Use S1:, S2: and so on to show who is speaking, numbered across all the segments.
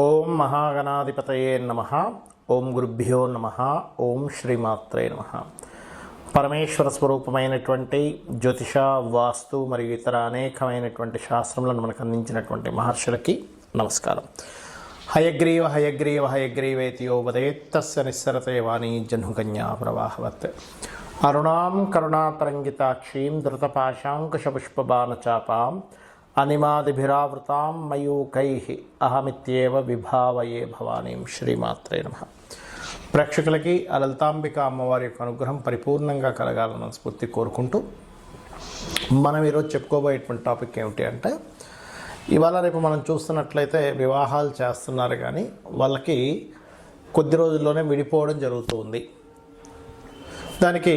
S1: ఓం మహాగణాధిపతయే నమః. ఓం గురుభ్యో నమః. ఓం శ్రీమాత్రే నమః. పరమేశ్వర స్వరూపమైనటువంటి జ్యోతిష, వాస్తు మరియు ఇతర అనేకమైనటువంటి శాస్త్రములను మనకు అందించినటువంటి మహర్షులకి నమస్కారం. హయగ్రీవ హయగ్రీవ హయగ్రీవేతి యో వదేత్ తస్య నిస్సరతే వాణీ జహ్నుకన్యా ప్రవాహవత్. అరుణాం కరుణాతరంగితాక్షీం ధృతపాశాంకుశపుష్పబాణచాపాం అనిమాదిభిరావృతాం మయూకైః అహమిత్యేవ విభావయే భవానీం. శ్రీమాత్రే నమః. ప్రేక్షకులకి ఆ లలితాంబిక అమ్మవారి యొక్క అనుగ్రహం పరిపూర్ణంగా కలగాలని స్ఫూర్తి కోరుకుంటూ మనం ఈరోజు చెప్పుకోబోయేటువంటి టాపిక్ ఏమిటి అంటే, ఇవాళ రేపు మనం చూస్తున్నట్లయితే వివాహాలు చేస్తున్నారు కానీ వాళ్ళకి కొద్ది రోజుల్లోనే విడిపోవడం జరుగుతూ ఉంది. దానికి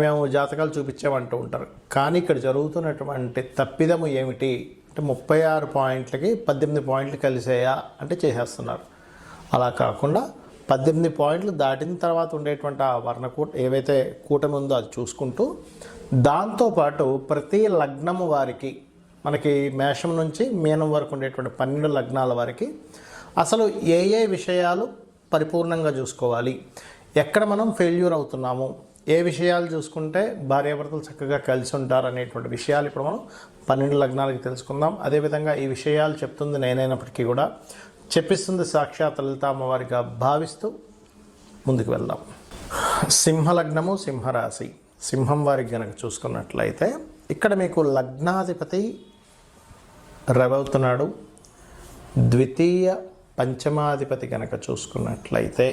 S1: మేము జాతకాలు చూపించామంటూ ఉంటారు. కానీ ఇక్కడ జరుగుతున్నటువంటి తప్పిదము ఏమిటి అంటే 36 పాయింట్లకి 18 పాయింట్లు కలిసేయా అంటే చేసేస్తున్నారు. అలా కాకుండా 18 పాయింట్లు దాటిన తర్వాత ఉండేటువంటి ఆ వర్ణకూట ఏవైతే కూటమి ఉందో అది చూసుకుంటూ, దాంతోపాటు ప్రతి లగ్నము వారికి, మనకి మేషం నుంచి మీనం వరకు ఉండేటువంటి 12 లగ్నాల వారికి అసలు ఏ ఏ విషయాలు పరిపూర్ణంగా చూసుకోవాలి, ఎక్కడ మనం ఫెయిల్యూర్ అవుతున్నాము, ఏ విషయాలు చూసుకుంటే భార్యాభర్తలు చక్కగా కలిసి ఉంటారు అనేటువంటి విషయాలు ఇప్పుడు మనం 12 లగ్నాలకి తెలుసుకుందాం. అదేవిధంగా ఈ విషయాలు చెప్తుంది నేనైనప్పటికీ కూడా చెప్పిస్తుంది సాక్షాత్ లలిత అమ్మవారిగా భావిస్తూ ముందుకు వెళ్దాం. సింహలగ్నము, సింహరాశి. సింహం వారికి గనక చూసుకున్నట్లయితే ఇక్కడ మీకు లగ్నాధిపతి రవి అవుతున్నాడు. ద్వితీయ పంచమాధిపతి గనక చూసుకున్నట్లయితే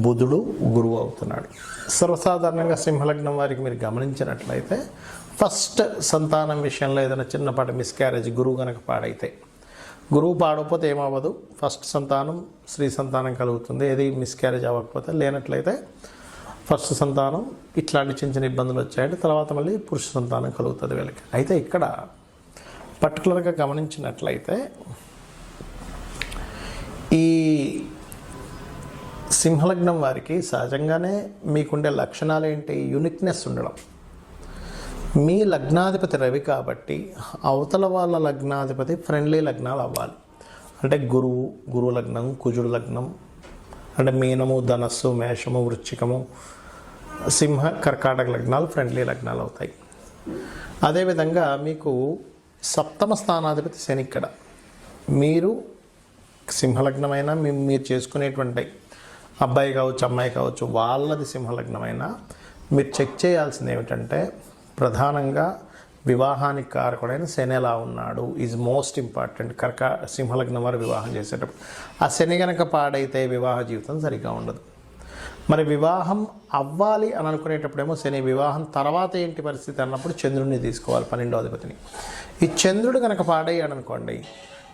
S1: బుధుడు గురువు అవుతున్నాడు. సర్వసాధారణంగా సింహలగ్నం వారికి మీరు గమనించినట్లయితే ఫస్ట్ సంతానం విషయంలో ఏదైనా చిన్నపాటి మిస్క్యారేజ్, గురువు కనుక పాడైతే, గురువు పాడకపోతే ఏమవ్వదు, ఫస్ట్ సంతానం స్త్రీ సంతానం కలుగుతుంది. ఏది మిస్క్యారేజ్ అవ్వకపోతే, లేనట్లయితే ఫస్ట్ సంతానం ఇట్లాంటి చిన్న చిన్న ఇబ్బందులు వచ్చాయంటే తర్వాత మళ్ళీ పురుష సంతానం కలుగుతుంది వీళ్ళకి. అయితే ఇక్కడ పర్టికులర్గా గమనించినట్లయితే ఈ సింహలగ్నం వారికి సహజంగానే మీకుండే లక్షణాలు ఏంటి? యూనిక్నెస్ ఉండడం. మీ లగ్నాధిపతి రవి కాబట్టి అవతల వాళ్ళ లగ్నాధిపతి ఫ్రెండ్లీ లగ్నాలు అవ్వాలి. అంటే గురువు లగ్నం, కుజుడు లగ్నం, అంటే మీనము, ధనస్సు, మేషము, వృశ్చికము, సింహ, కర్కాటక లగ్నాలు ఫ్రెండ్లీ లగ్నాలు అవుతాయి. అదేవిధంగా మీకు సప్తమ స్థానాధిపతి శని. ఇక్కడ మీరు సింహలగ్నమైనా మీరు చేసుకునేటువంటి అబ్బాయి కావచ్చు, అమ్మాయి కావచ్చు, వాళ్ళది సింహలగ్నమైనా మీరు చెక్ చేయాల్సింది ఏమిటంటే, ప్రధానంగా వివాహానికి కారకుడైన శని ఎలా ఉన్నాడు ఈజ్ మోస్ట్ ఇంపార్టెంట్. సింహలగ్నం వారు వివాహం చేసేటప్పుడు ఆ శని గనక పాడైతే వివాహ జీవితం సరిగ్గా ఉండదు. మరి వివాహం అవ్వాలి అని అనుకునేటప్పుడేమో శని, వివాహం తర్వాత ఏంటి పరిస్థితి అన్నప్పుడు చంద్రుడిని తీసుకోవాలి, 12వ అధిపతిని. ఈ చంద్రుడు కనుక పాడయ్యాడు అనుకోండి,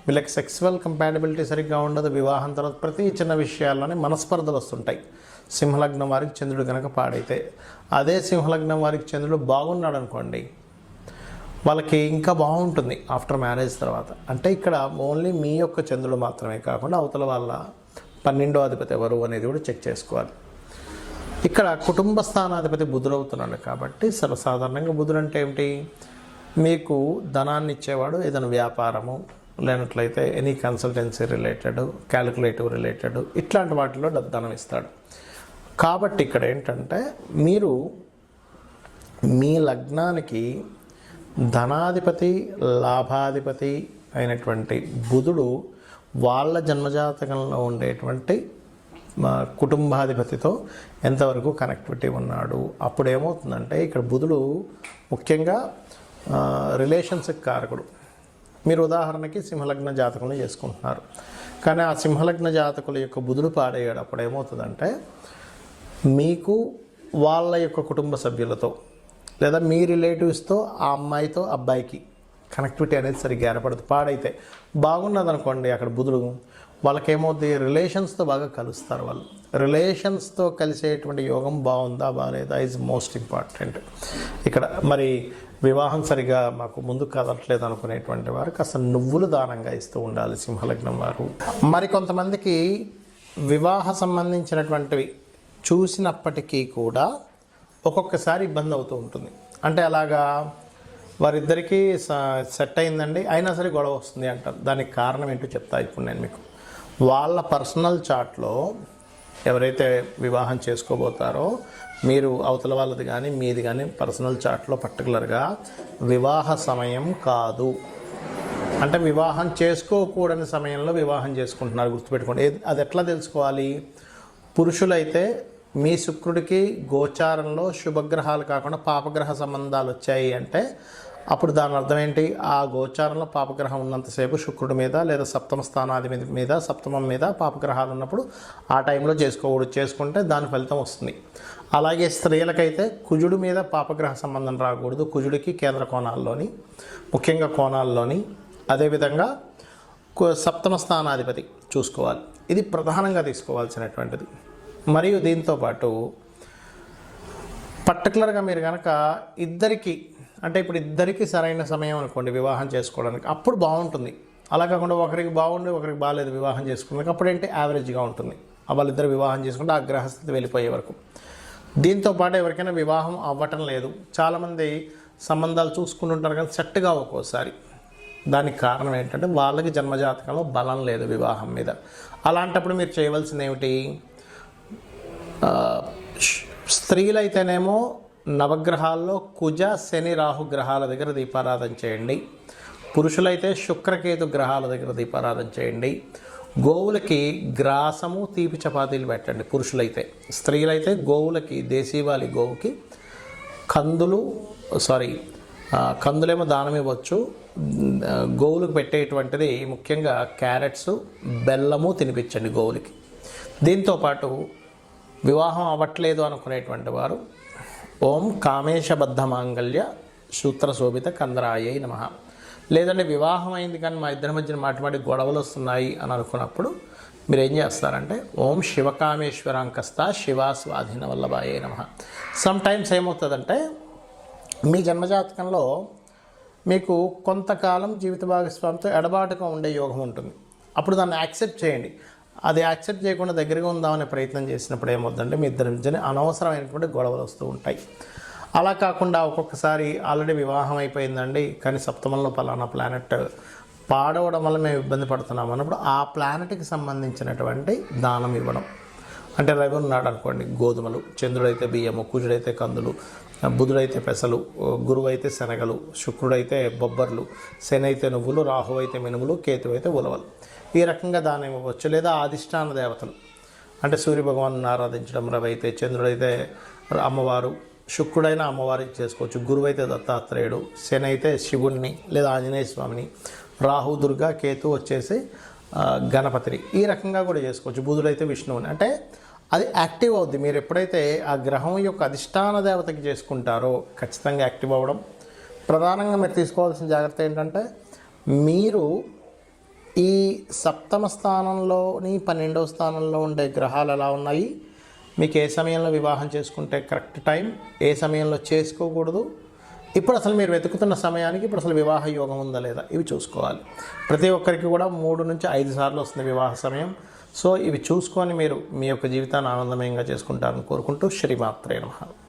S1: వీళ్ళకి సెక్సువల్ కంపాటబిలిటీ సరిగ్గా ఉండదు. వివాహం తర్వాత ప్రతి చిన్న విషయాల్లోనే మనస్పర్ధలు వస్తుంటాయి. సింహలగ్నం వారికి చంద్రుడు కనుక పాడైతే, అదే సింహలగ్నం వారికి చంద్రుడు బాగున్నాడు అనుకోండి, వాళ్ళకి ఇంకా బాగుంటుంది ఆఫ్టర్ మ్యారేజ్ తర్వాత. అంటే ఇక్కడ ఓన్లీ మీ యొక్క చంద్రుడు మాత్రమే కాకుండా అవతల వాళ్ళ 12వ అధిపతి ఎవరు అనేది కూడా చెక్ చేసుకోవాలి. ఇక్కడ కుటుంబ స్థానాధిపతి బుధుడు అవుతున్నాడు కాబట్టి సర్వసాధారణంగా బుధుడు అంటే ఏమిటి? మీకు ధనాన్ని ఇచ్చేవాడు. ఏదైనా వ్యాపారము, లేనట్లయితే any consultancy related, calculative related, ఇట్లాంటి వాటిలో ధనం ఇస్తాడు. కాబట్టి ఇక్కడ ఏంటంటే, మీరు మీ లగ్నానికి ధనాధిపతి, లాభాధిపతి అయినటువంటి బుధుడు వాళ్ళ జన్మజాతకంలో ఉండేటువంటి కుటుంబాధిపతితో ఎంతవరకు కనెక్టివిటీ ఉన్నాడు. అప్పుడు ఏమవుతుందంటే, ఇక్కడ బుధుడు ముఖ్యంగా రిలేషన్స్కి కారకుడు. మీరు ఉదాహరణకి సింహలగ్న జాతకంలో చేసుకుంటున్నారు, కానీ ఆ సింహలగ్న జాతకుల యొక్క బుధుడు పాడయ్యాడు. అప్పుడు ఏమవుతుందంటే, మీకు వాళ్ళ యొక్క కుటుంబ సభ్యులతో లేదా మీ రిలేటివ్స్తో ఆ అమ్మాయితో అబ్బాయికి కనెక్టివిటీ అనేది సరిగ్గా ఏర్పడదు. పాడైతే బాగున్నదనుకోండి, అక్కడ బుధుడు వాళ్ళకేమవుతుంది, రిలేషన్స్తో బాగా కలుస్తారు. వాళ్ళు రిలేషన్స్తో కలిసేటువంటి యోగం బాగుందా బాగాలేదా ఈజ్ మోస్ట్ ఇంపార్టెంట్. ఇక్కడ మరి వివాహం సరిగా మాకు ముందుకు కదలట్లేదు అనుకునేటువంటి వారు కాస్త నువ్వులు దానంగా ఇస్తూ ఉండాలి సింహలగ్నం వారు. మరి కొంతమందికి వివాహ సంబంధించినటువంటివి చూసినప్పటికీ కూడా ఒక్కొక్కసారి ఇబ్బంది అవుతూ ఉంటుంది. అంటే అలాగా వారిద్దరికీ సెట్ అయిందండి, అయినా సరే గొడవ వస్తుంది అంటారు. దానికి కారణం ఏంటో చెప్తా ఇప్పుడు నేను మీకు. వాళ్ళ పర్సనల్ చాట్లో ఎవరైతే వివాహం చేసుకోబోతారో మీరు అవతల వాళ్ళది కానీ మీది కానీ పర్సనల్ చాట్లో పర్టికులర్గా వివాహ సమయం కాదు అంటే వివాహం చేసుకోకూడని సమయంలో వివాహం చేసుకుంటున్నారు, గుర్తుపెట్టుకోండి. అది ఎట్లా తెలుసుకోవాలి? పురుషులైతే మీ శుక్రుడికి గోచారంలో శుభగ్రహాలు కాకుండా పాపగ్రహ సంబంధాలు వచ్చాయి అంటే అప్పుడు దాని అర్థం ఏంటి? ఆ గోచారంలో పాపగ్రహం ఉన్నంతసేపు శుక్రుడి మీద లేదా సప్తమ స్థానాధిపతి మీద సప్తమం మీద పాపగ్రహాలు ఉన్నప్పుడు ఆ టైంలో చేసుకోకూడదు. చేసుకుంటే దాని ఫలితం వస్తుంది. అలాగే స్త్రీలకైతే కుజుడి మీద పాపగ్రహ సంబంధం రాకూడదు. కుజుడికి కేంద్ర కోణాల్లోని, ముఖ్యంగా కోణాల్లోని, అదేవిధంగా సప్తమ స్థానాధిపతి చూసుకోవాలి. ఇది ప్రధానంగా తీసుకోవాల్సినటువంటిది. మరియు దీంతోపాటు పర్టికులర్గా మీరు కనుక ఇద్దరికి అంటే ఇప్పుడు ఇద్దరికి సరైన సమయం అనుకోండి వివాహం చేసుకోవడానికి, అప్పుడు బాగుంటుంది. అలా కాకుండా ఒకరికి బాగుండి ఒకరికి బాగాలేదు వివాహం చేసుకోవడానికి, అప్పుడేంటి యావరేజ్గా ఉంటుంది. వాళ్ళిద్దరు వివాహం చేసుకుంటే ఆ గ్రహస్థితి వెళ్ళిపోయే వరకు. దీంతోపాటు ఎవరికైనా వివాహం అవ్వటం లేదు, చాలామంది సంబంధాలు చూసుకుంటుంటారు కానీ సెట్గా ఒక్కోసారి. దానికి కారణం ఏంటంటే వాళ్ళకి జన్మజాతకంలో బలం లేదు వివాహం మీద. అలాంటప్పుడు మీరు చేయవలసింది ఏమిటి? స్త్రీలైతేనేమో నవగ్రహాల్లో కుజ శని రాహు గ్రహాల దగ్గర దీపారాధన చేయండి. పురుషులైతే శుక్రకేతు గ్రహాల దగ్గర దీపారాధన చేయండి. గోవులకి గ్రాసము తీపి చపాతీలు పెట్టండి పురుషులైతే. స్త్రీలైతే గోవులకి దేశీవాలి గోవుకి కందులేమో దానం ఇవ్వచ్చు. గోవులకు పెట్టేటువంటిది ముఖ్యంగా క్యారెట్స్, బెల్లము తినిపించండి గోవులకి. దీంతోపాటు వివాహం అవ్వట్లేదు అనుకునేటువంటి వారు ఓం కామేశబద్ధ మాంగళ్య సూత్రశోభిత కందరాయై నమః. లేదంటే వివాహం అయింది కానీ మా ఇద్దరి మధ్యన మాటి గొడవలు వస్తున్నాయి అని అనుకున్నప్పుడు మీరు ఏం చేస్తారంటే ఓం శివకామేశ్వరాంకస్త శివా స్వాధీన వల్లభాయై నమః. సమ్ టైమ్స్ ఏమవుతుందంటే మీ జన్మజాతకంలో మీకు కొంతకాలం జీవిత భాగస్వామితో ఎడబాటుగా ఉండే యోగం ఉంటుంది. అప్పుడు దాన్ని యాక్సెప్ట్ చేయండి. అది యాక్సెప్ట్ చేయకుండా దగ్గరగా ఉందామనే ప్రయత్నం చేసినప్పుడు ఏమవుతుందంటే మీ ఇద్దరి మధ్యన అనవసరమైనటువంటి గొడవలు వస్తూ ఉంటాయి. అలా కాకుండా ఒక్కొక్కసారి ఆల్రెడీ వివాహం అయిపోయిందండి కానీ సప్తమంలో పలానా ప్లానెట్ పాడవడం వల్ల మేము ఇబ్బంది పడుతున్నాం అన్నప్పుడు ఆ ప్లానెట్కి సంబంధించినటువంటి దానం ఇవ్వడం. అంటే రవి ఉన్నాడు అనుకోండి, గోధుమలు, చంద్రుడైతే బియ్యము, కుజుడైతే కందులు, బుధుడైతే పెసలు, గురువు అయితే శనగలు, శుక్రుడైతే బొబ్బర్లు, శని అయితే నువ్వులు, రాహు అయితే మినుములు, కేతు అయితే ఉలవలు. ఈ రకంగా దానం ఇవ్వచ్చు. లేదా అధిష్టాన దేవతలు అంటే సూర్యభగవాను ఆరాధించడం, రవి అయితే, చంద్రుడైతే అమ్మవారు, శుక్రుడైన అమ్మవారికి చేసుకోవచ్చు, గురువు అయితే దత్తాత్రేయుడు, శని అయితే శివుణ్ణి లేదా ఆంజనేయ స్వామిని, రాహు దుర్గా, కేతు వచ్చేసి గణపతిని. ఈ రకంగా కూడా చేసుకోవచ్చు. బుధుడైతే విష్ణువుని. అంటే అది యాక్టివ్ అవుద్ది. మీరు ఎప్పుడైతే ఆ గ్రహం యొక్క అధిష్టాన దేవతకి చేసుకుంటారో ఖచ్చితంగా యాక్టివ్ అవ్వడం. ప్రధానంగా మీరు తీసుకోవాల్సిన జాగ్రత్త ఏంటంటే మీరు ఈ సప్తమ స్థానంలోని 12వ స్థానంలో ఉండే గ్రహాలు ఎలా ఉన్నాయి, మీకు ఏ సమయంలో వివాహం చేసుకుంటే కరెక్ట్ టైం, ఏ సమయంలో చేసుకోకూడదు, ఇప్పుడు అసలు మీరు వెతుకుతున్న సమయానికి ఇప్పుడు అసలు వివాహ యోగం ఉందా లేదా, ఇవి చూసుకోవాలి. ప్రతి ఒక్కరికి కూడా 3 నుంచి 5 సార్లు వస్తుంది వివాహ సమయం. సో ఇవి చూసుకొని మీరు మీ యొక్క జీవితాన్ని ఆనందమయంగా చేసుకుంటారని కోరుకుంటూ శ్రీమాత్రే నమః.